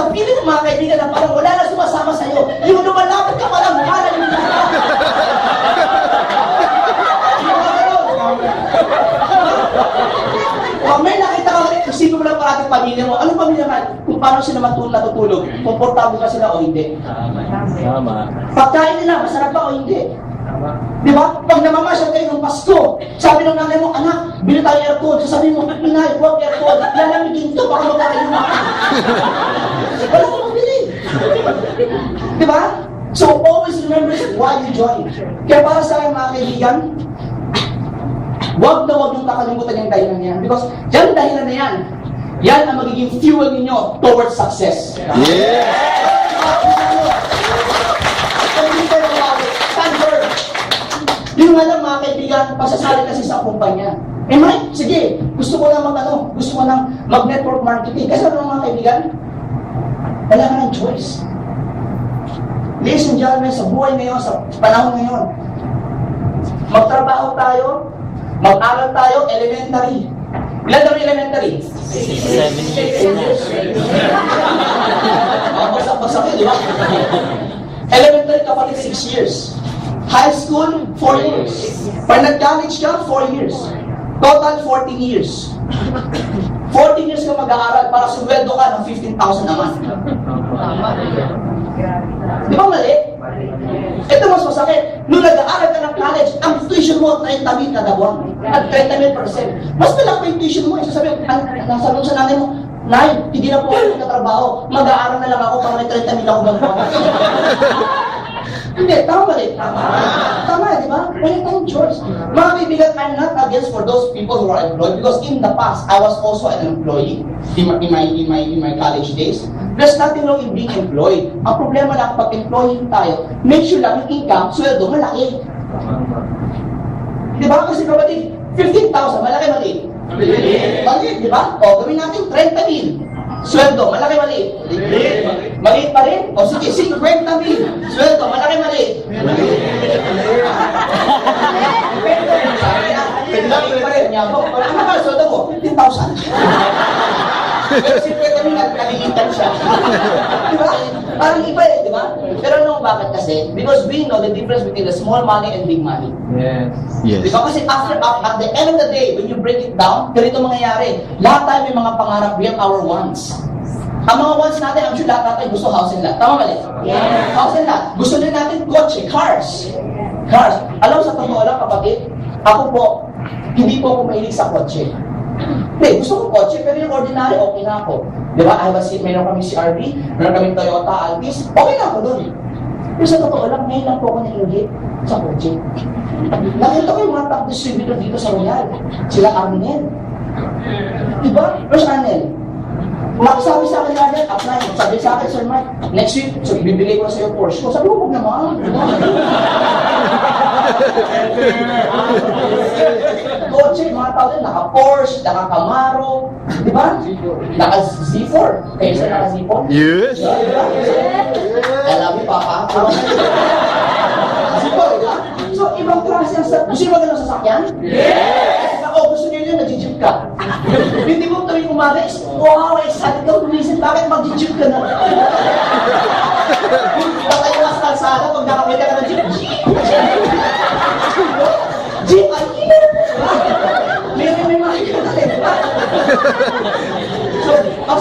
Sa feeling ng mga kaibigan na parang wala na sumasama sa'yo, yung lumalapit ka palang mukha yung may nakita ka rin, isipin mo lang parating pamilya mo. Anong pamilya man? Kung paano sila natutulog, komportable ka sila o hindi. Tama. Pagkain nila, masarap ba o hindi? Di ba? Pag namamasyal kayo ng Pasko, sabi ng nanay mo, anak, bili tayo aircon. Sasabihin mo, inay, huwag aircon. Lalamigin to, baka magkakayo mo. Wala ko mabili. Di ba? So, always remember why you join. Kaya para sa akin, mga kaibigan, huwag niyong kakalimutan yung dahilan niyan. Because yan dahilan na yan, yan ang magiging fuel ninyo towards success. Yeah! Yung nga lang mga kaibigan, pasasali kasi sa kumpanya. Eh Mike, sige, gusto ko lang gusto ko lang mag-network marketing. Kasi ano mga kaibigan? Wala ka ng choice. Ladies and gentlemen, sa buhay ngayon, sa panahon ngayon, magtrabaho tayo, mag-aral tayo, elementary. Ilan daw yung elementary? 7 years. Bagsak yun, di ba? Elementary kapatid, 6 years. High school, 4 years. Pag nag-college ka, 4 years. Total, 14 years. 14 years ka mag-aaral para sumweldo ka ng 15,000 naman. Di ba mali? Ito mas masakit. Nung nag-aaral ka ng college, ang tuition mo 30,000 kada buwan. At 30,000%. Mas malaki yung tuition mo. Sasabihin, nasa sa nanay mo, Nay, hindi na po ako nagtatrabaho. Mag-aaral na lang ako para may 30,000 ako buwan. Hindi, tama ba rin? Tama, di ba? Wala tayong choice. Mga kaibigan, I'm not against for those people who are employed because in the past, I was also an employee in my college days. There's nothing wrong in being employed. Ang problema lang kapag employee tayo, make sure lang yung income, sweldo, malaki. Di ba? Kasi kapatid, 15,000, malaki maliit. Maliit, di ba? O, gawin natin 30,000. Sweldo, malaki maliit. Maliit pa rin? O sige, 50,000. Sweldo, malaki maliit. Pwede lang pa rin. Ano ba, sweldo mo? 15,000. Pero 50,000 at kalilitan siya. Diba? Parang iba eh, di ba? Pero ano bakit kasi? Because we know the difference between the small money and big money. Yes. Yes. Diba? Kasi at the end of the day, when you break it down, ganito mangyayari. Lahat tayo may mga pangarap, we have our wants. Ang mga wants natin, I'm sure lahat natin gusto house and lot. Tama ba? Yes. House and lot. Gusto din natin kotse, cars. Cars. Alam sa totoo lang, kapatid, ako po, hindi po ako mahilig sa kotse. Hindi, gusto ko kotse, pero yung ordinary, okay na ako. Di ba? Mayroon kami CRV, mayroon kami Toyota Altis, okay na ako doon. Pero sa totoo lang, ngayon lang po ako nainggit sa kotse. Nakita ko yung mga top distributor dito sa Royal. Sila Arnel. Di ba? Where's Arnel? Sabi sa akin natin, apply. Sabi sa akin, Sir Mike, next week, so bibigay ko na sa'yo Porsche. Sabi ko, huwag naman. Kotse, mga tao din, naka-Porsche, naka-Camaro, di ba? Naka-Z4. Kayo sa naka-Z4? Yes. I love you, Papa. Z4, di ba? So, ibang klase ang sasakyan. Gusto nyo ba ganun sasakyan? Yes! O, gusto nyo yun, nag-jeep ka. Hindi mo tuwing umaga, wow, excited ka, tumisin, bakit mag-jeep ka na? Baka yung mas kalsada, pag nakapita ka ng jeep, jeep, ay, may makikita ka rin. So, ang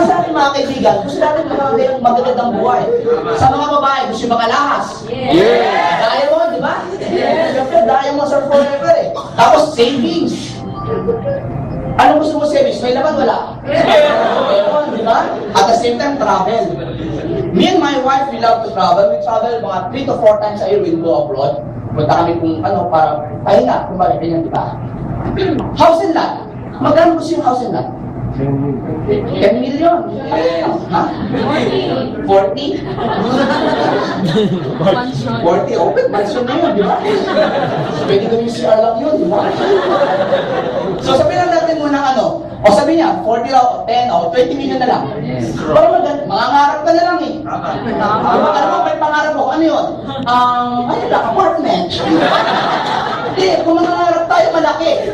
sabi mga kaibigan, gusto natin mga magagandang buhay. Sa mga babae, gusto yung makalahas. Yeah. Diamond, di ba? Siyempre, diamond are forever eh. Tapos, savings. Anong gusto mo savings? May laman, wala? Di ba? At the same time, travel. Me and my wife, we love to travel. We travel mga 3 to 4 times a year. We'll go abroad. Punta kami kung ano, para pahinga. Kung bakit ganyan, di ba? House and lot. Magkano gusto yung house and lot? 10 million. Ha? 40? 40? Open mansion na yun, di ba? Pwede gawin CR lang yun, di ba? So sabihin lang natin muna ano, o sabi niya, 40 o 10 o 20 million na lang. Pero mangangarap ka na lang eh. Alam mo, may pangarap mo, ano yun? Ano lang, apartment. Hindi, kung mangangarap tayo malaki.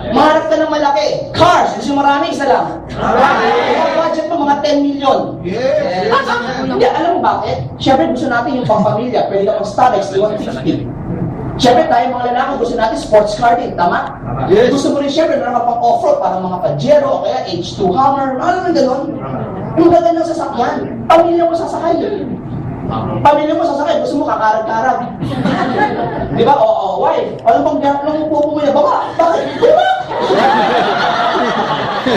Mangarap ka ng malaki. Cars, gusto marami, isa lang. Budget mo, mga million. Yes. Hindi, alam mo bakit? Siyempre gusto natin yung pang-pamilya. Pwede ka mag-Starex, 150. Siyempre tayo mga lalaki, gusto natin sports car din, tama? Yes. Gusto mo rin siyempre meron ka pang off-road para mga Pajero, o kaya H2 Hammer, ano naman gano'n? Yung magagandang sasakyan, pamilya mo sasakay. Pamilya mo sasakay, gusto mo kakarag-karag. Di ba? Oo, wife. Ano bang nang pupo mo niya? Baba! Bakit? Baba!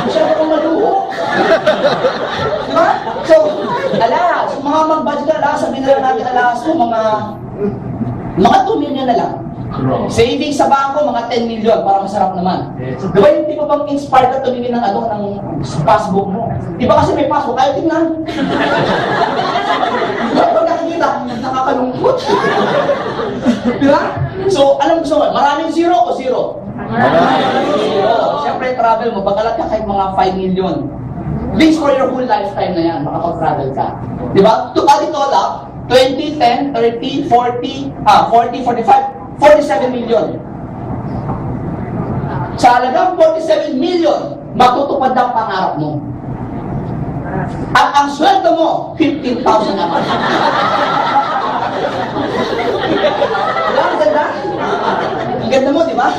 Siyempre kung maluho. Di ba? So, alas, mga mag-budget ka alas, sabihin na lang natin alas mo, mga 2 million na lang. Savings sa bangko, mga 10 million para masarap naman. Di ba yung tipo bang inspired ka tumingin ng ng passbook mo? Di ba kasi may passbook, ayaw tingnan. Di ba? Pag nakikita, nakakalungkot. Di ba? So, alam mo mo, maraming zero o zero? Zero. Siyempre, travel mo, pagkalat ka kahit mga 5 million. This for your whole lifetime na yan, makapag-travel ka. Di ba? To add it all up, 20, 10, 30, 40, 40, 45, 47 million. Sa halagang 47 million, matutupad ang pangarap mo. At ang sweldo mo, 15,000 naman. Diba? Ang ganda? Ang ganda mo, di ba?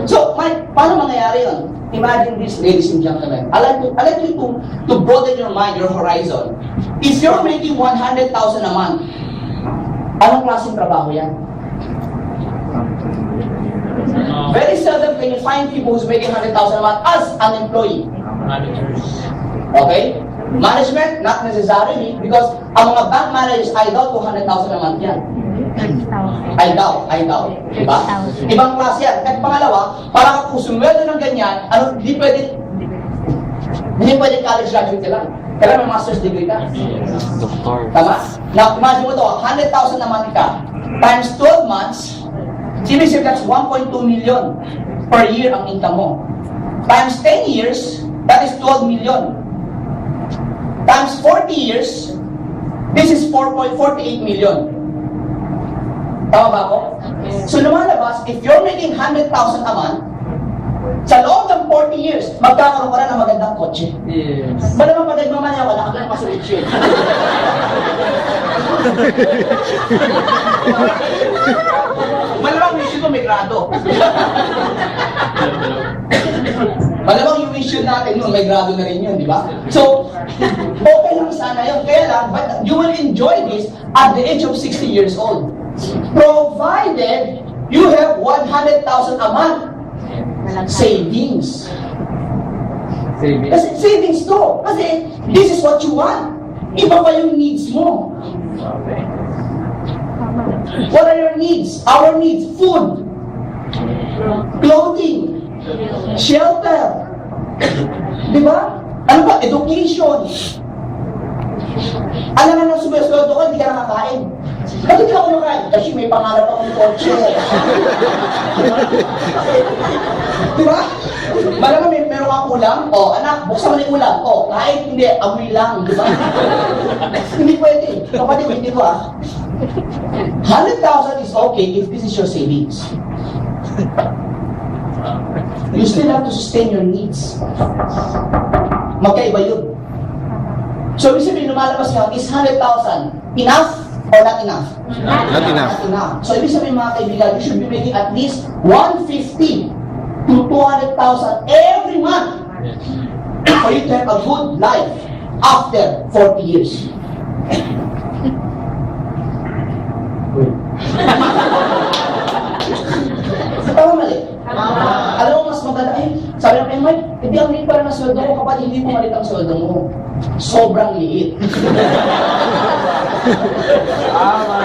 So, Mike, paano mangyayari yun? Imagine this, ladies and gentlemen. I'd like you to broaden your mind, your horizon. If you're making 100,000 a month, anong klaseng trabaho yan? Very seldom can you find people who's making 100,000 a month as an employee. Managers. Okay? Management, not necessarily, because ang mga bank managers, I doubt 200,000 a month yan. I doubt. Diba? Ibang klase yan. At pangalawa, para kung sumweldo ng ganyan, hindi pwede college graduate ka lang. Kailangan may master's degree ka. Doktor. Tama? Now, imagine mo to, 100,000 a month ka, times 12 months, ibig sabihin that's 1.2 million per year ang income mo. Times 10 years, that is 12 million. Times 40 years, this is 4.48 million. Tama ba ako? So lumalabas, if you're making 100,000 a month, sa loob ng 40 years, magkakaroon ka na ng magandang kotse. Yes. Malamang pag nagmamaya, wala ka ng masulit yun. Malamang mission ko may grado. Malamang yung mission natin nun, may grado na rin yun, di ba? So, okay lang sana yun. Kaya lang, but you will enjoy this at the age of 60 years old. Provided you have 100,000 a month savings. Kasi savings to. Kasi this is what you want. Iba pa yung needs mo. What are your needs? Our needs, food, clothing, shelter. Di ba? Ano ba? Education. Alam na nang sumasweldo ka, hindi ka nakakain. Bakit ka kumakain? Kasi may pangarap akong kotse. Di ba? Malamang meron kang ulam. O, anak, buksan mo na yung ulam. O, kahit hindi, amoy lang. Di ba? Hindi pwede. Kapatid, hindi ko 100,000 is okay if this is your savings. You still have to sustain your needs. Magkaiba yun. So, ibig sabihin, lumalabas nga, is 100,000 enough or not enough? Not enough. Not enough. So, ibig sabihin mga kaibigan, you should be making at least 150 to 200,000 every month for you to have a good life after 40 years. Tama mali? Alam mo, mas maganda, sabi ng Mike, hindi ang liit pala ng sweldo ko kapag hindi mo malit ang sweldo mo. Sobrang liit. Tama.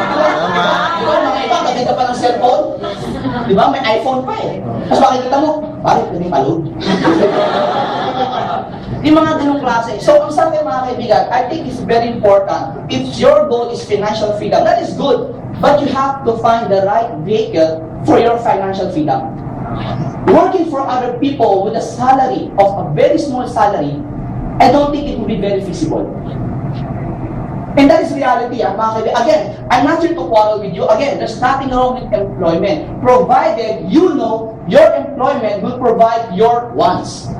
Di ba, mga iba, maganda pa ng cellphone? Di ba, may iPhone pa eh. Tapos makikita mo, bakit pwede maload? Yung mga ganong klase. So, ang sabi mga kaibigan, I think it's very important. If your goal is financial freedom, that is good. But you have to find the right vehicle for your financial freedom. Working for other people with a salary of a very small salary, I don't think it will be very feasible. And that is reality, mga kaibigan. Again, I'm not here to quarrel with you. Again, there's nothing wrong with employment, provided you know your employment will provide your wants.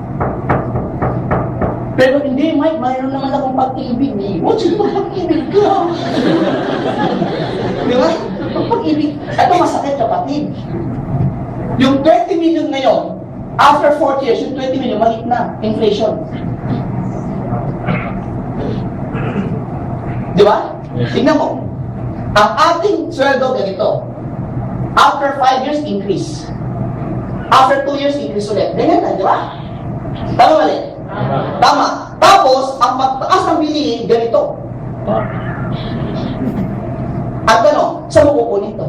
Pero hindi, Mike, mayroon naman akong pag-ibig. What yung pag-ibig ka? Di ba? Pag-ibig. Ito masakit, kapatid. Yung 20 million ngayon, after 40 years, yung 20 million, maliit na. Inflation. Di ba? Tingnan mo. Ang ating sweldo ganito. After 5 years, increase. After 2 years, increase ulit. Ganyan na, di ba? Tama mali? Tama. Tapos, ang pagtaas ng bilihin, ganito. At ano, saan mo kukunin ito?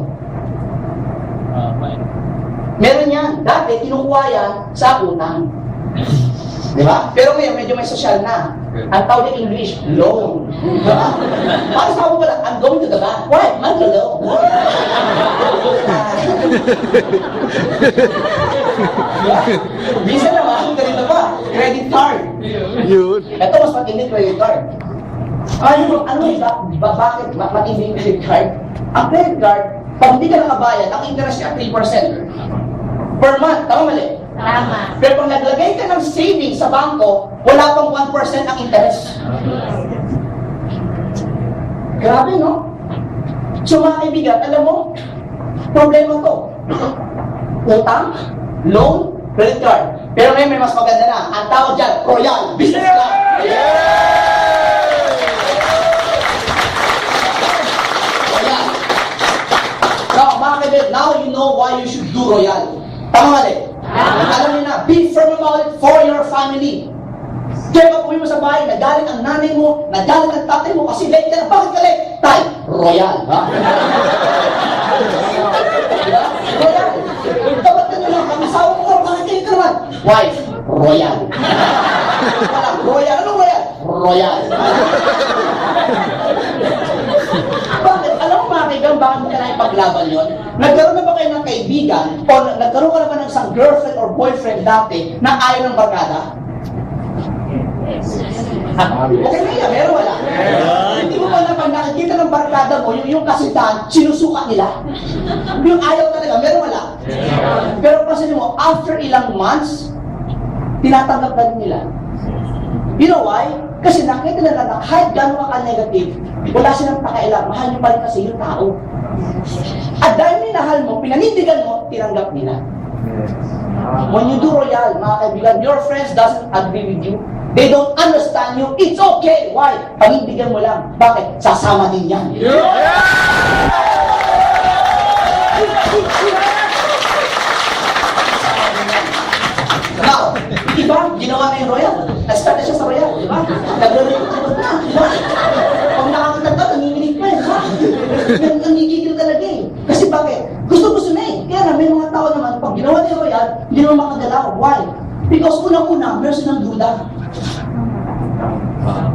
Meron yan. Dati, kinukuha yan sa utang. Di ba? Pero ngayon, medyo may social na. Ang tawag ng English, loan. Diba? Para sabi ko lang, I'm going to the bank. Why? Mag-loan. Diba? Bisa naman, ganito pa. Credit card. Yun. Ito, mas matindi credit card. Bakit matindi yung credit card? Ang credit card, pag hindi ka nakabayad, ang interest niya 3% per month. Tama mali? Tama. Pero kung naglagay ka ng savings sa bangko, wala pang 1% ang interest. Grabe, no? So mga kaibigan, alam mo, problema to. Utang, loan, credit card. Pero ngayon may mas maganda na. Ang tawag dyan, Royal Business Club. Royal. Now, mga kaibigan, now you know why you should do Royal. Tama mali? Alam niyo na, be firm about it for your family. Kaya pag uwi mo sa bahay, nagalit ang nanay mo, nagalit ang tatay mo, kasi late ka na. Bakit ka late? Tay, Royal. Ha? Diba? Royal. Dapat ka nyo lang, ang asawa mo, bakit kayo ka naman? Wife, Royal. Walang Royal. Anong Royal? Royal. Bakit? Alam mo mga kaibigan, bakit mo ka na ipaglaban yun? Nagkaroon na ba kayo ng kaibigan o nagkaroon ka na ba ng isang girlfriend or boyfriend dati na ayaw ng barkada? Okay na yan, meron wala? Hindi mo ba na pag nakikita ng barkada mo, yung kasintahan, sinusuka nila? Yung ayaw talaga, meron wala? Pero kasi mo, after ilang months, tinatanggap na nila. You know why? Kasi nakita nila na kahit gano'n ka negative, wala silang pakailang, mahal niyo pa rin kasi yung tao. At dahil minahal mo, pinanindigan mo, tinanggap nila. When you do Royal, mga kaibigan, your friends doesn't agree with you. They don't understand you. It's okay. Why? Panindigan mo lang. Bakit? Sasama din yan. Now, iba, ginawa na yung Royal. Nag-start na siya sa Royal, di ba? Nagre-recruit na, di ba? Pag nakakita ka, nanginginig pa, di ba? Nangigigil talaga eh. Kasi bakit? Gusto-gusto na eh. Kaya na, may mga tao naman, pag ginawa na yung Royal, hindi naman makagalaw. Why? Because unang-una, meron silang duda.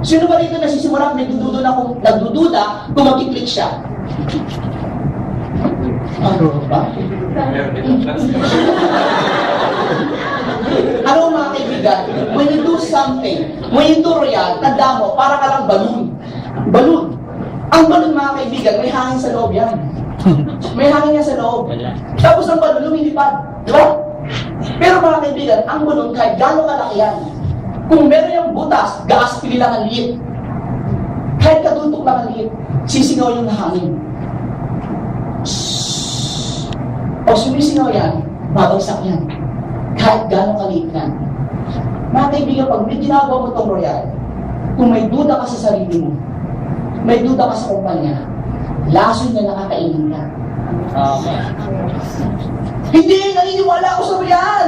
Sino ba dito nasisimula nagdududa kung mag-click siya? Ano ba? Ano mga kaibigan, when you do something, when you do Royal, tanda mo, para ka lang balloon. Balloon. Ang balloon mga kaibigan, may hangin sa loob yan. May hangin yan sa loob. Tapos ang balloon lumilipad. Di ba? Pero mga kaibigan, ang balloon kahit gano'ng kalaki yan, kung meron yung butas, gaas pili lang ang liit. Kahit katutok lang ang liit, sisingaw yung hangin. O sumisingaw yan, babagsak yan. Kahit gano'ng kaliit yan. Mga kaibigan, pag may ginagawa mo itong Royal, kung may duda ka sa sarili mo, may duda ka sa kumpanya, lason na nakakainin ka. Hindi, naniniwala ako sa Royal!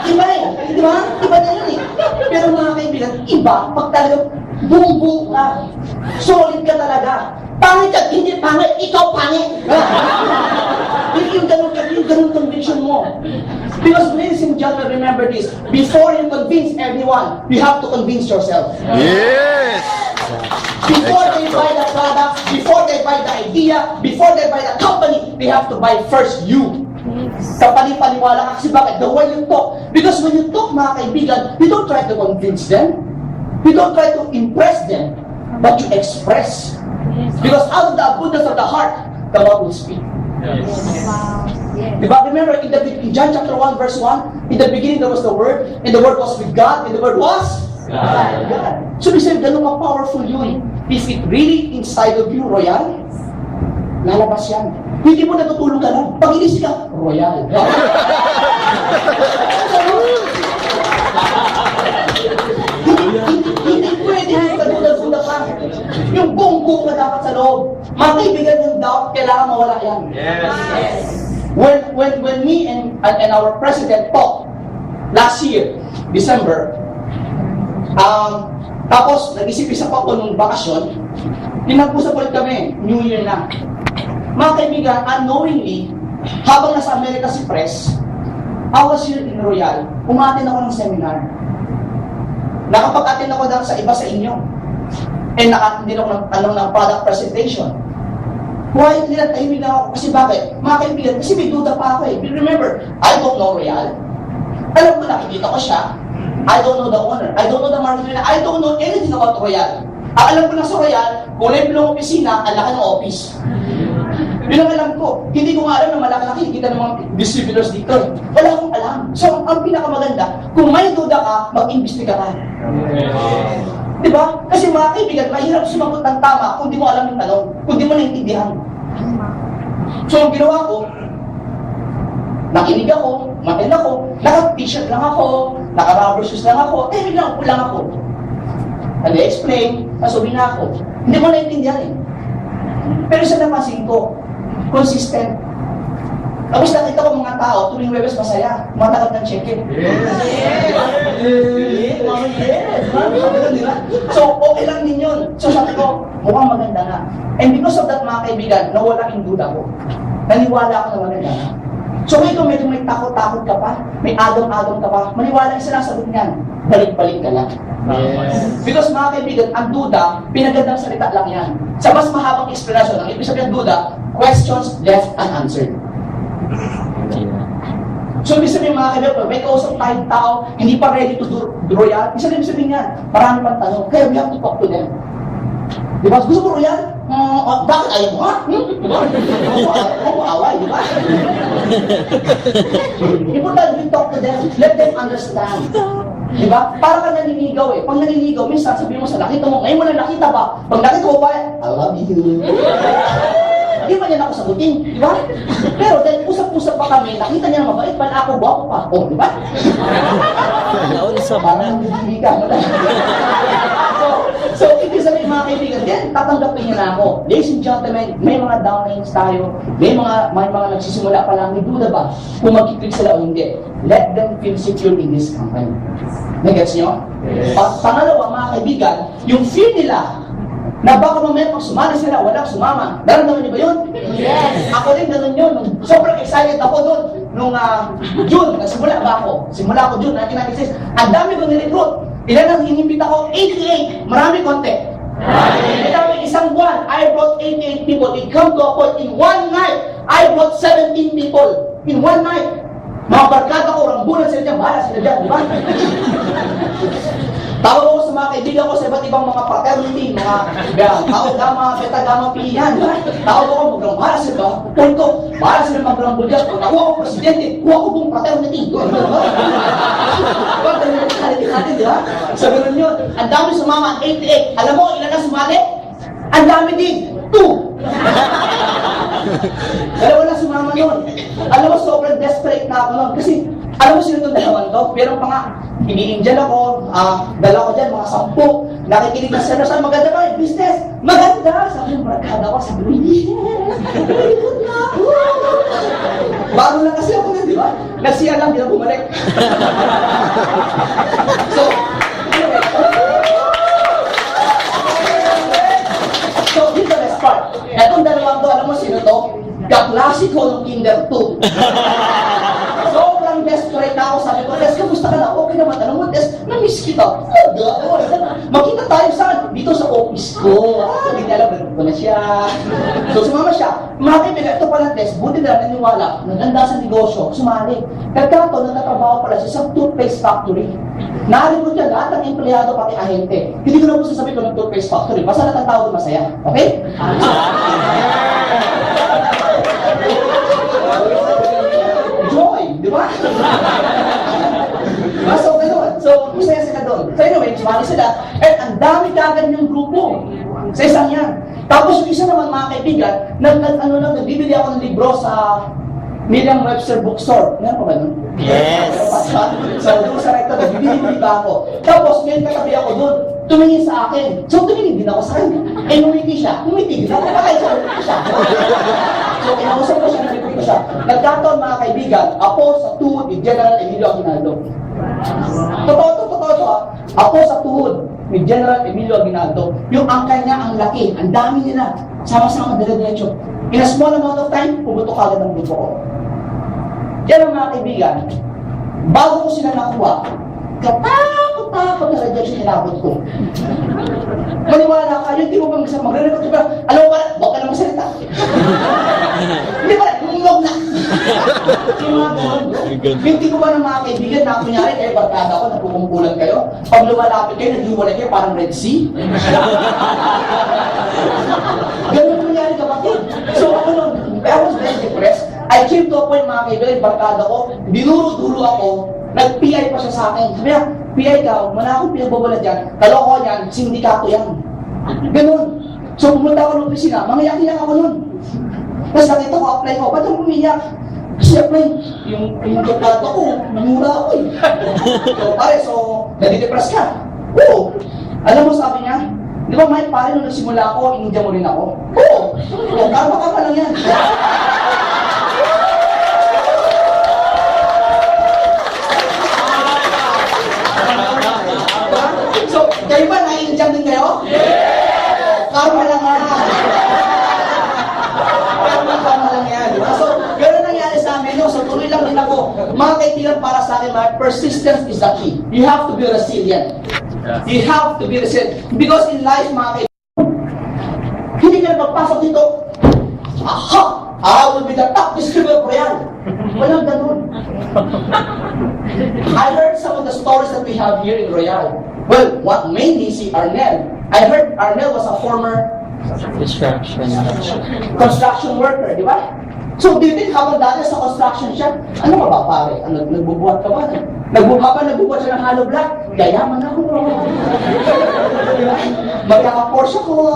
Iba eh, di ba? Iba na yun eh. Pero mga kaibigan, iba, pag talagang buong-buo ka, solid ka talaga. Pangit ka, hindi pangit, ikaw pangit. Yung ganun conviction mo. Because ladies and gentlemen, remember this, before you convince everyone, you have to convince yourself. Yes! Before they buy the product, before they buy the idea, before they buy the company, they have to buy first you. Kapani-paniwala ka kasi bakit? The way you talk. Because when you talk, mga kaibigan, you don't try to convince them. You don't try to impress them. But you express. Because out of the abundance of the heart, the mouth will speak. Diba? Remember, in John chapter 1, verse 1, in the beginning there was the Word, and the Word was with God, and the Word was God. So, we say, ganun ka-powerful yun. Is it really inside of you, Royal? Lalabas yan. Hindi mo natutulog ka lang. Pag inisip ka, Royal. Hindi pwede yung kaduda-duda ka. Yung buong na dapat sa loob. Mga kaibigan, yung doubt, kailangan mawala yan. When me and our president talked last year, December, tapos nag-isip-isip ako nung bakasyon, pinag-usap ulit kami, New Year na. Mga kaibigan, unknowingly, habang nasa Amerika si Pres, I was here in Royal, umatin ako ng seminar. Nakapag-attend ako sa iba sa inyo. And naka-attend ako ng product presentation. Why? Nilatahimik na ako. Kasi bakit? Mga kaibigan, kasi may duda pa ako eh. Remember, I don't know Royal. Alam ko, nakikita ko siya. I don't know the owner. I don't know the marketing. I don't know anything about Royal. Ang alam ko lang sa Royal, kulay blue opisina, ang laki ng office. Yun ang alam ko. Hindi ko nga alam na malaki-laki kita ng mga distributors dito. Wala akong alam. So, ang pinakamaganda, kung may duda ka, mag-imbestiga ka. Diba? Kasi mga kaibigan, mahirap sumagot ng tama kung di mo alam yung tanong, kung di mo naintindihan. So, ang ginawa ko, nakinig ako, matin ako, naka-t-shirt lang ako, naka-rubber shoes lang ako, biglang upo lang ako. Nag-explain, nasubi na ako. Hindi mo naintindihan eh. Pero sa napansin ko, consistent. Tapos nakita ko mga tao, tuwing Webes masaya, matakot ng check-in. So, okay lang din yun. So, sabi ko, mukhang maganda nga. And because of that, mga kaibigan, nawala yung duda ko. Naniwala ako na maganda nga. So, ngayon medyo may takot-takot ka pa, may agam-agam ka pa, maniwala yung sinasagot niyan, balik-balik ka lang. Because mga kaibigan, ang duda, pinagandang salita lang yan. Sa mas mahabang explanation, ang ibig sabihin ng duda, questions left unanswered. So, ibig sabihin mga kaibigan, may kausap tayong tao, hindi pa ready to do royal, ibig sabihin yan, marami pang tanong, kaya we have to talk to them. Diba? Gusto mo royal? Bakit ayaw mo ha? Huwag mo away, di ba? Important, we talk to them, let them understand. Diba? Para ka naninigaw eh. Pag naninigaw, minsan sabihin mo sa nakita mo, ngayon mo na nakita pa. Pag nakita mo pa, I love you. Hindi ba niya ako sagutin? Diba? Pero dahil usap-usap pa kami, nakita niya na mabait pa na ako, guwapo pa. Oh, diba? Parang hindi ka. So, ibig sabihin mga kaibigan, then tatanggapin niya na ako. Ladies and gentlemen, may mga downlines tayo, may mga nagsisimula pa lang, may duda ba kung mag-click sila o hindi. Let them feel secure in this company. Nagets nyo? Yes. Pangalawa mga kaibigan, yung feel nila na baka mamaya pag sumali sila, walang sumama. Naramdaman niyo ba yun? Yes! Ako rin ganun yun. Sobrang excited ako doon. Nung June, nagsimula ba ako? Simula ako June 1996. Ang dami ko nirecruit. Ilan ang inimbita ko? 88. Marami konti. Marami. Isang buwan, I brought 88 people. It come to a point in one night, I brought 17 people. In one night. Mga barkada ko, rambulan sila dyan, bahala sila dyan, di ba? Tawag ako sa mga kaibigan ko sa iba't ibang mga fraternity, mga tao gama, beta gama, pilihan. Tawag ako, magrambahala sila. Point ko, bahala sila magrambul dyan. Pag nakuha ko presidente, kuha ko buong fraternity. Diba? Natin, di ba? So, ganun yun. Ang dami sumama, 88. Alam mo, ilan na sumali? Ang dami din, 2. Dalawa na sumama nun. Alam mo, sobrang desperate na ako nun. Kasi, alam mo sino itong dalawang to? Pero pa nga, ini-Indian ako, dala ko dyan, mga 10. Nakikinig na sila, saan maganda ba? Business, maganda! Sabi yung barkada ko, sabi ko, yes! Very good na! Bago lang kasi ako nun, di ba? Nagsiya lang, di na bumalik. So, here's the best part. Etong dalawang to, alam mo sino to? Kaklase ko ng Kinder 2. Sobrang desperate na ako. Sabi ko, Des, kamusta ka na? Okay naman. Alam mo, Des, na-miss kita. Makita tayo saan? Dito sa office ko. Hindi alam, meron ko na siya. So, sumama siya. Mga kaibigan, ito pala, Des, buti na naniwala. Naganda sa negosyo, sumali. Kagkato, nagtatrabaho pala siya sa toothpaste factory. Naalimot niya lahat ng empleyado pati ahente. Hindi ko na po sasabihin ko ng toothpaste factory. Basta lahat ng tao doon masaya. Okay? di ba? Diba? So, gano'n. So, masaya sila doon. So, anyway, sumali sila. And ang dami kagad yung grupo. Sa isang yan. Tapos yung isa naman, mga kaibigan, nagbibili ako ng libro sa Merriam-Webster bookstore. Meron pa ba nun? Yes. So, doon sa recto, nagbibili ba ako. Tapos, ngayon katabi ako doon, tumingin sa akin. So, tumingin din ako sa kanya. Eh, ngumiti siya. Ngumiti din ako. Bakit siya? Ngumiti siya. So, kinausap ko siya, nag-report ko siya. Nagkataon, mga kaibigan, ako sa tuhod ni General Emilio Aguinaldo. Totoo to ha. Ako sa tuhod ni General Emilio Aguinaldo. Yung angkan niya, ang laki. Ang dami nila. Sama-sama dire-diretso. In a small amount of time, pumutok agad ang grupo ko. Yan ang mga kaibigan. Bago ko sila nakuha, katakot-takot na rejection inabot ko. Maniwala ka, yun, di mo bang magre-record ka, alam mo ba, huwag ka na magsalita. Hindi ba, lumilog na. Yung mga ganun, bro. Hindi ko ba ng mga kaibigan na kunyari, kayo barkada ko, nagkukumpulan kayo, pag lumalapit kayo, naghiwalay kayo, parang Red Sea. Ganun kunyari kapatid. So ako nun, I was very depressed. I came to a point, mga kaibigan, barkada ko, dinuro-dulo ako, nag-PI pa siya sa akin. Sabi niya, PI ka, wala akong pinagbabala dyan, taloko yan, sindikato yan. Ganun. So pumunta ako ng opisina, mangiyak-iyak ako nun. Tapos nakita ko, apply ko, ba't ang umiyak? Kasi apply, yung barkada ko, namura ako eh. So pare, so, nadidepress ka? Oo. Alam mo, sabi niya, di ba Mike, pare, nung nagsimula ako, inindya mo rin ako? Oo. O, karma-karma lang yan. So, kayo ba naiindyang din kayo? Karma lang nga. Karma lang yan. Diba? So, gano'n nangyari sa amin. No? So, tuloy lang din ako. Mga kaibigan, para sa akin, persistence is the key. You have to be resilient. You have to be resilient. Because in life, mga kaibigan, hindi ka na magpasok dito, aha! I will be the top distributor of Royal. Walang ganun. I heard some of the stories that we have here in Royal. Well, what mainly si Arnel. I heard Arnel was a former construction worker, di ba? So, do you think habang dati sa construction siya, ano ka ba pare? Ano, nagbubuhat ka ba? Nagbubuhat siya ng hollow block? Yayaman ako. Magkaka-Porsche ko.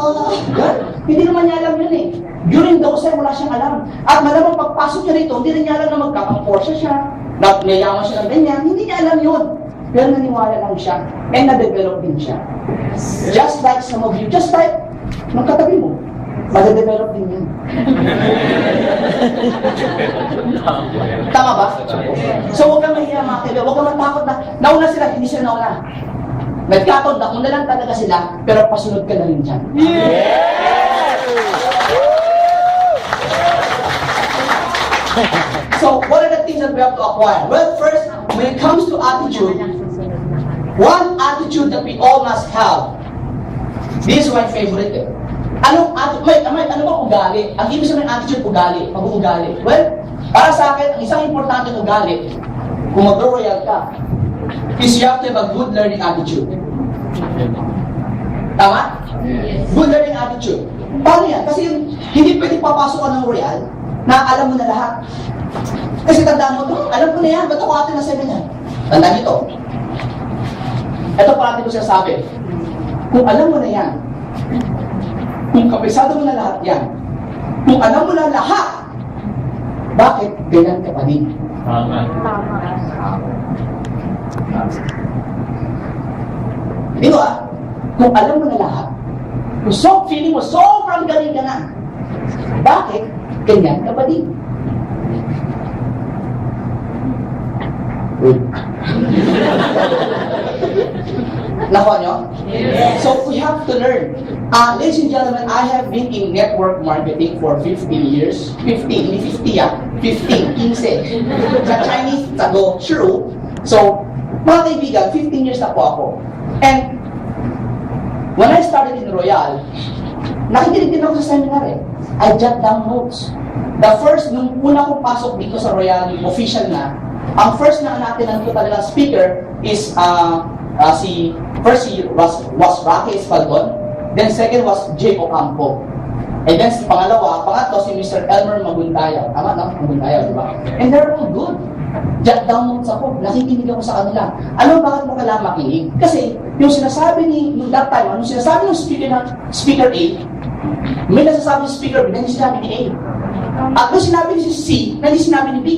Hindi naman niya alam yun eh. During those time, wala siyang alam. At malamang pagpasok niya rito, hindi rin niya alam na magkaka-Porsche siya. Nayaman siya ng ganyan. Hindi niya alam yun. Pero naniwala lang siya. And na-develop din siya. Just like some of you, just like nung katabi mo, made-develop din yun. Tama ba? So huwag kang mahiya mga kaibigan, huwag kang matakot na nauna sila, hindi sila nauna. Nagkataon na, kung lang talaga sila, pero pasunod ka na rin dyan. So what are the things that we have to acquire? Well, first, when it comes to attitude, one attitude that we all must have, this is my favorite eh. Anong attitude? Ano ba ugali? Ang ibig sabihin ng attitude, ugali. Pag-uugali. Well, para sa akin, ang isang importante ugali, kung mag-royal ka, is you have to have a good learning attitude. Tama? Yes. Good learning attitude. Paano yan? Kasi hindi pwedeng papasok ka ng royal na alam mo na lahat. Kasi tandaan mo ito, alam ko na yan, ba't ako atin na 7 yan? Tandaan ito. Ito parati ko sinasabi. Kung alam mo na yan, kung kabisado mo na lahat yan, kung alam mo na lahat, bakit ganyan ka pa din? Dito kung alam mo na lahat, kung feeling mo sobrang galing ka na, bakit ganyan ka pa din? Nakuha nyo? Yes. So we have to learn. Ladies and gentlemen, I have been in network marketing for 15 years. 15, hindi 50 15, 15. Sa Chinese, tago, sure. So, mga kaibigan, 15 years na po ako. And when I started in Royal, nakikinig din ako sa seminar eh. I jot down notes. The first, nung una kong pasok dito sa Royal, official na, ang first na natin ko talagang speaker is first was Rocky Espaldon, then second was Jay Ocampo. And then pangatlo si Mr. Elmer Maguntayaw. Tama, no? Maguntayaw, di ba? And they're all good. Jot down notes ako, nakikinig ako sa kanila. Ano, bakit mo kailangan makinig? Kasi, yung sinasabi nung that time, yung sinasabi ng speaker A, may nasasabi ng speaker B na hindi sinabi ni A. At may sinabi ni C na hindi sinabi ni B.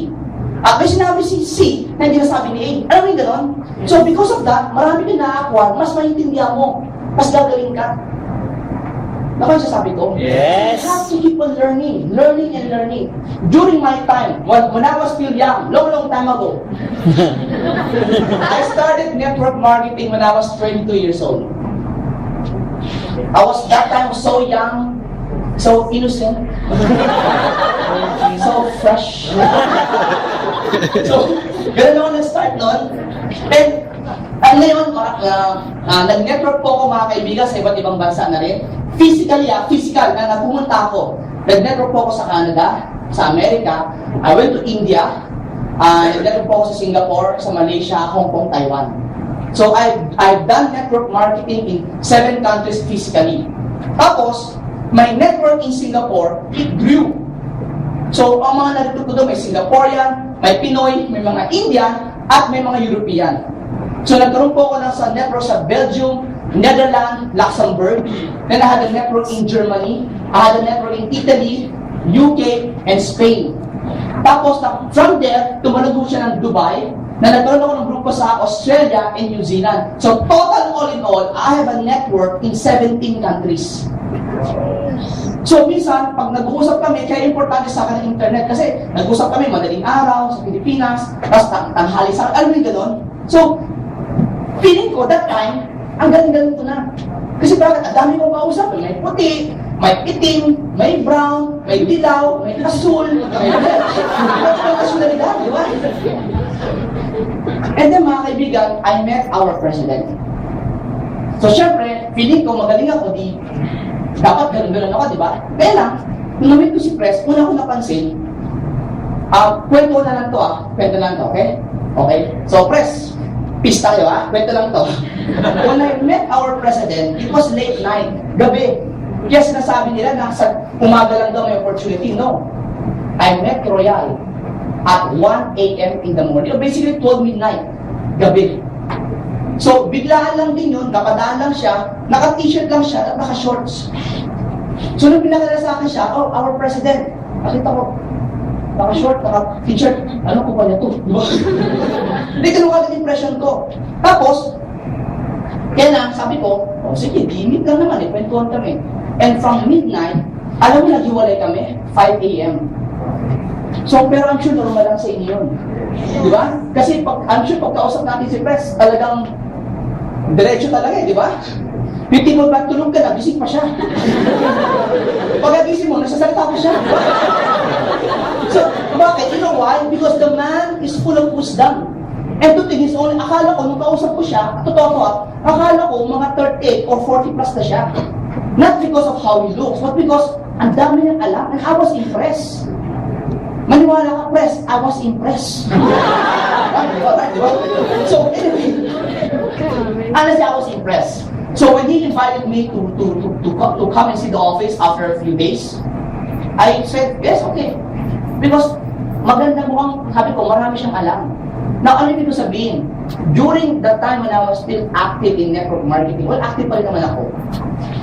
At may sinabi si C na hindi nasabi ni A. Alam mo yung gano'n? So, because of that, marami ka na-acquire, mas maintindihan mo, mas gagaling ka. Naku yung sasabi ko? Yes. You have to keep on learning and learning. During my time, when I was still young, long time ago, I started network marketing when I was 22 years old. I was that time so young, so innocent, so fresh. So, ganun ako nag-start nun. And ngayon, nag-network po ako mga kaibigan sa iba't ibang bansa na rin. Physical na pumunta ako. Nag-network po ako sa Canada, sa Amerika. I went to India. Nag-network po ako sa Singapore, sa Malaysia, Hong Kong, Taiwan. So, I've done network marketing in 7 countries physically. Tapos, my network in Singapore, it grew. So, ang mga narito ko doon, may Singaporean, may Pinoy, may mga Indian, at may mga European. So, nagkaroon po ako sa network sa Belgium, Netherlands, Luxembourg. Then I had a network in Germany. I had a network in Italy, UK, and Spain. Tapos, from there, tumalog siya ng Dubai, na nagkaroon ako ng grupo sa Australia and New Zealand. So, total all in all, I have a network in 17 countries. So, minsan, pag nag-uusap kami, kaya importante sa akin ang internet kasi nag-uusap kami madaling araw sa Pilipinas, tapos tanghali sa alam mo yung gano'n? So, feeling ko, that time, ang galing-galing ko na. Kasi bakit? Ang dami kong kausap. May puti, may itim, may brown, may dilaw, may asul, may red. May asulidad, di ba? And then, mga kaibigan, I met our president. So, syempre, feeling ko, magaling ako, di dapat ganun-ganun ako, di ba? Kaya lang, nung namit ko si Pres, una ko napansin, kwento na lang to kwento lang to, okay? Okay? So, Pres, peace tayo kwento lang to. When I met our president, it was late night, gabi. Kaya sinasabi nila na sa umaga lang daw may opportunity. No. I met Royal at 1 a.m. in the morning. Or basically 12 midnight, gabi. So, biglaan lang din yun, napadaan lang siya, naka-t-shirt lang siya at naka-shorts. So, nung pinakala sa akin siya, oh, our president, nakita ko, naka-short, naka-t-shirt, ano ko ba niya to? Hindi, ganun ka impression ko. Tapos, kaya na, sabi ko, oh, sige, di-meet lang naman kwentuhan kami. And from midnight, alam mo, naghiwalay kami, 5 a.m. So, pero I'm sure normal lang sa inyo yun. Di ba? Kasi I'm sure pagkausap natin si Pres, talagang diretso talaga di ba? Yung tipo ba, tulog ka na, gising pa siya. Pagkagising mo, nasasalita pa siya. So, bakit? You know why? Because the man is full of wisdom. And to think is only, akala ko, nung kausap ko siya, totoo ko akala ko mga 38 or 40 plus na siya. Not because of how he looks, but because ang dami niyang alam, and I was impressed. Maniwala ka, Pres, I was impressed. So, anyway, honestly, I was impressed. So, when he invited me to come and see the office after a few days, I said, yes, okay. Because maganda mukhang, sabi ko, marami siyang alam. Now, ano ibig ko sabihin? During the time when I was still active in network marketing, well, active pa rin naman ako.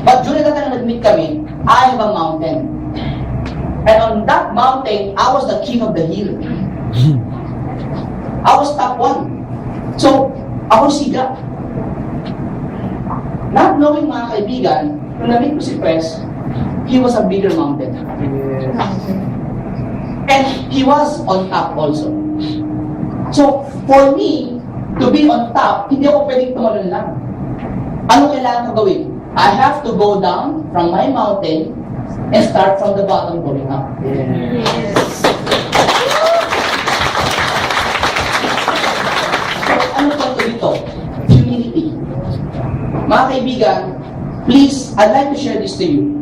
But during the time na nag-meet kami, I have a mountain. And on that mountain, I was the king of the hill. I was top 1. So, ako siga. Not knowing mga kaibigan, nung na-meet ko si Pres, he was a bigger mountain. And he was on top also. So, for me, to be on top, hindi ako pwedeng tumalon lang. Ano kailangan ko gawin? I have to go down from my mountain and start from the bottom going up. Yes. So, ano po ito? Humility. Mga kaibigan, please, I'd like to share this to you.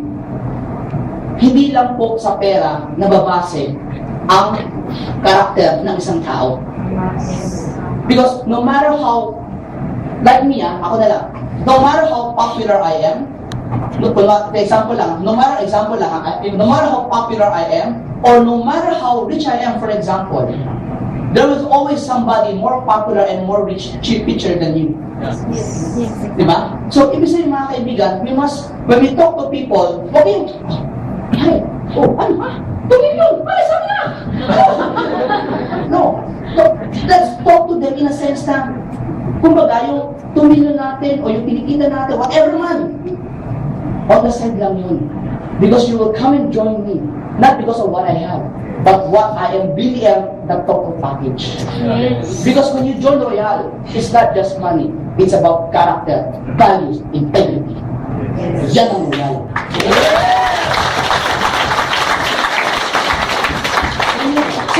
Hindi lang po sa pera nababase ang karakter ng isang tao. Because no matter how, like me ako na lang, no matter how popular I am, no matter how popular I am, or no matter how rich I am, for example, there was always somebody more popular and more rich, richer than you. Diba? So, ibig sabihin mga kaibigan, when we talk to people, huwag yung, ay, ano ba? 2 million! Ay, sabi na! No. So, let's talk to them in a sense na, kumbaga, yung 2 million natin, o yung kinikita natin, whatever man, on the side lang yun. Because you will come and join me, not because of what I have, but what I am really am, the total package. Because when you join Royal, it's not just money, it's about character, values, integrity. Yan ang Royal.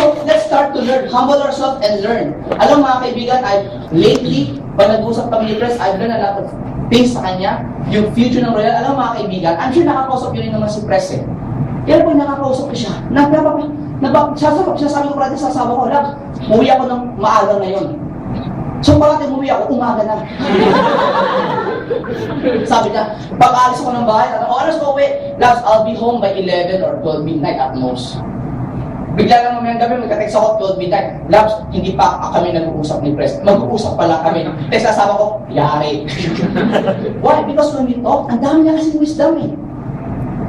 So, let's start to learn. Humble ourselves and learn. Alam mga kaibigan, lately, pag nag-usap kami ni Press, I've learned a lot of things sa kanya. Yung future ng Royal. Alam mga kaibigan, I'm sure nakakausap yun rin naman si Press eh. Kaya pag nakakausap ko siya, sasabi ko parati sa asawa ko, Labs, umuwi ako ng maaga ngayon. So parati umuwi ako, umaga na. Sabi niya, pag alis ako ng bahay, oras ko uwi, Labs, I'll be home by 11 or 12 midnight at most. Bigla lang mamayang gabi, magka-text ako 12 midnight. Labs, hindi pa kami nag-uusap ni Press. Mag-uusap pa lang kami. Text sa asawa ko, yari. Why? Because when we talk, ang dami niya kasing wisdom eh.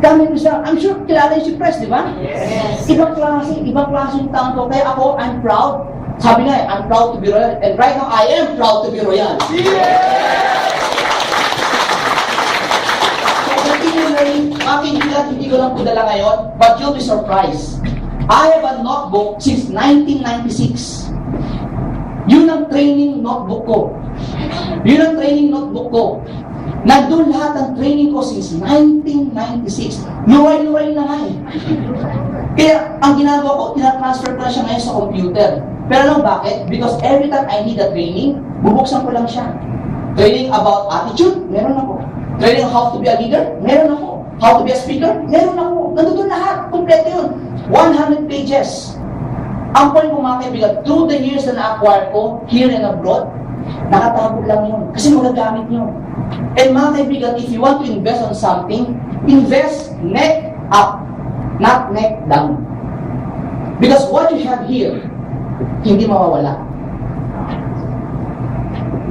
Dami wisdom. I'm sure kilala yung si Press, di ba? Yes. Ibang klase yung taon ko. Kaya ako, I'm proud. Sabi nga, I'm proud to be Royal. And right now, I am proud to be Royal. So, continue learning. Aking bilat, hindi ko lang pudala ngayon, but you'll be surprised. I have a notebook since 1996. Yun ang training notebook ko. Nandun lahat ng training ko since 1996. Luway-luway na nga eh. Kaya ang ginagawa ko, tinatransfer ko na siya ngayon sa computer. Pero alam bakit? Because every time I need a training, bubuksan ko lang siya. Training about attitude, meron ako. Training how to be a leader, meron ako. How to be a speaker, meron ako. Nandun lahat, kompleto yun. 100 pages. Ang point ko mga kaibigan, through the years na na-acquire ko, here and abroad, nakatago lang yun. Kasi magagamit nyo. And mga kaibigan, if you want to invest on something, invest neck up, not neck down. Because what you have here, hindi mawawala.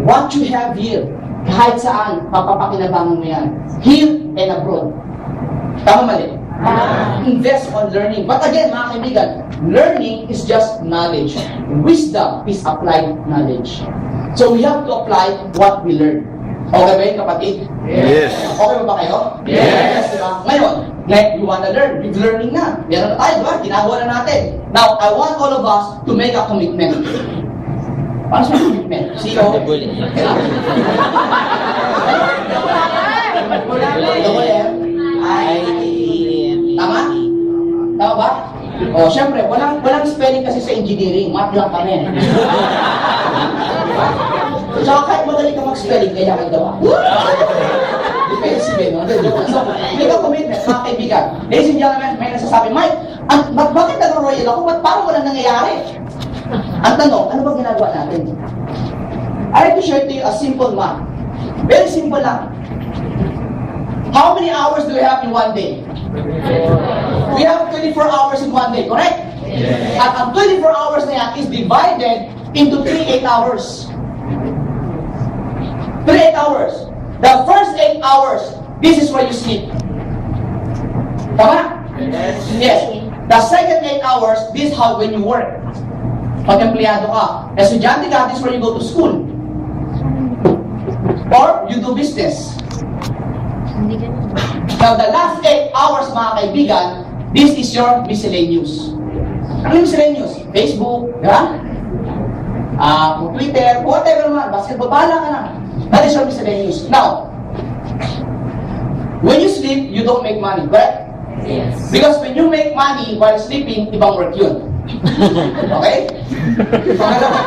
What you have here, kahit saan, mapapakinabangan mo yan. Here and abroad. Tama mali? Invest on learning. But again, mga kaibigan, learning is just knowledge. Wisdom is applied knowledge. So we have to apply what we learn. Okay ba yun, kapatid? Yes. Okay ba kayo? Yes. Diba? Ngayon, you wanna learn. We're learning na. Meron na tayo, diba? Ginagawa na natin. Now, I want all of us to make a commitment. Paano sa commitment? CEO? Double M? Tama? Tama ba? O, syempre, walang spelling kasi sa engineering. Math lang kami. Tsaka kahit magaling ka mag-spelling, kaya ka gawa. Defensive, no? So, make a commitment, mga kaibigan. Ladies and gentlemen, may nasasabi, Mike, bakit nag-royal ako? Ba't parang walang nangyayari? Ang tanong, ano ba ginagawa natin? I like to share to you a simple math. Very simple lang. How many hours do we have in one day? We have 24 hours in one day, correct? Yes. At ang 24 hours na yan is divided into 3 8 hours. 3 8 hours. The first 8 hours, this is where you sleep. Tama? Yes. Yes. The second 8 hours, this is how when you work. Pag empleyado ka. Estudyante ka, this is where you go to school. Or you do business. Now, the last 8 hours, mga kaibigan, this is your miscellaneous. Ano yung miscellaneous? Facebook, diba? Twitter, whatever naman, basketball, bahala ka na. That is your miscellaneous. Now, when you sleep, you don't make money, correct? Yes. Because when you make money while sleeping, ibang work yun. Okay? Pangalawa.